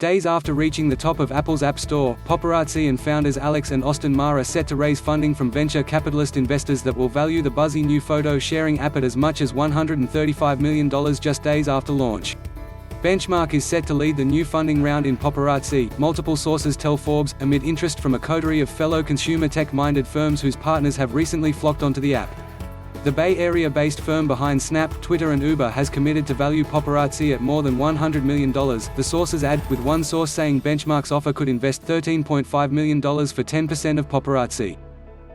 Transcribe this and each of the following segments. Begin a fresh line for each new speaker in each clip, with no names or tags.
Days after reaching the top of Apple's App Store, Poparazzi and founders Alex and Austin Ma are set to raise funding from venture capitalist investors that will value the buzzy new photo-sharing app at as much as $135 million just days after launch. Benchmark is set to lead the new funding round in Poparazzi, multiple sources tell Forbes, amid interest from a coterie of fellow consumer tech-minded firms whose partners have recently flocked onto the app. The Bay Area-based firm behind Snap, Twitter and Uber has committed to value Poparazzi at more than $100 million, the sources add, with one source saying Benchmark's offer could invest $13.5 million for 10% of Poparazzi.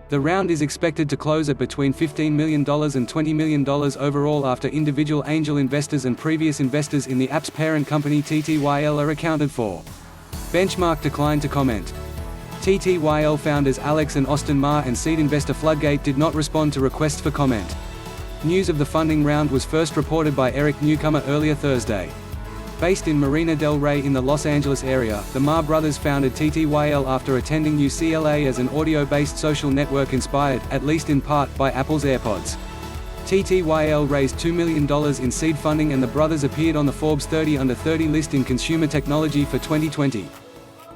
The round is expected to close at between $15 million and $20 million overall after individual angel investors and previous investors in the app's parent company TTYL are accounted for. Benchmark declined to comment. TTYL founders Alex and Austin Ma and seed investor Floodgate did not respond to requests for comment. News of the funding round was first reported by Eric Newcomer earlier Thursday. Based in Marina del Rey in the Los Angeles area, the Ma brothers founded TTYL after attending UCLA as an audio-based social network inspired, at least in part, by Apple's AirPods. TTYL raised $2 million in seed funding and the brothers appeared on the Forbes 30 Under 30 list in consumer technology for 2020.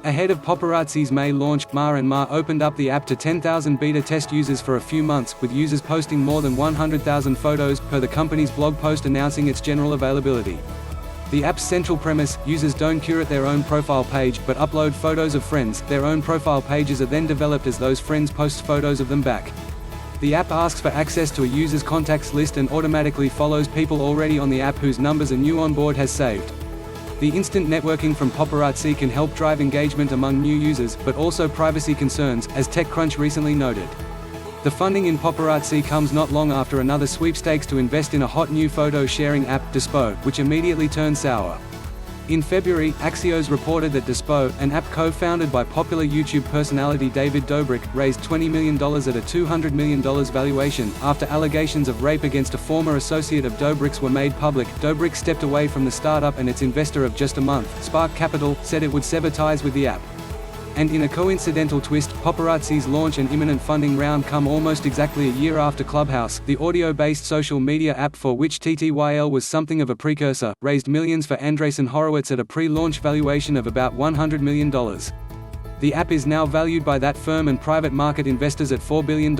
Ahead of Poparazzi's May launch, Ma and Ma opened up the app to 10,000 beta test users for a few months, with users posting more than 100,000 photos, per the company's blog post announcing its general availability. The app's central premise: users don't curate their own profile page, but upload photos of friends. Their own profile pages are then developed as those friends post photos of them back. The app asks for access to a user's contacts list and automatically follows people already on the app whose numbers a new onboard has saved. The instant networking from Poparazzi can help drive engagement among new users, but also privacy concerns, as TechCrunch recently noted. The funding in Poparazzi comes not long after another sweepstakes to invest in a hot new photo-sharing app, Dispo, which immediately turned sour. In February, Axios reported that Dispo, an app co-founded by popular YouTube personality David Dobrik, raised $20 million at a $200 million valuation. After allegations of rape against a former associate of Dobrik's were made public, Dobrik stepped away from the startup, and its investor of just a month, Spark Capital, said it would sever ties with the app. And in a coincidental twist, Poparazzi's launch and imminent funding round come almost exactly a year after Clubhouse, the audio-based social media app for which TTYL was something of a precursor, raised millions for Andreessen Horowitz at a pre-launch valuation of about $100 million. The app is now valued by that firm and private market investors at $4 billion.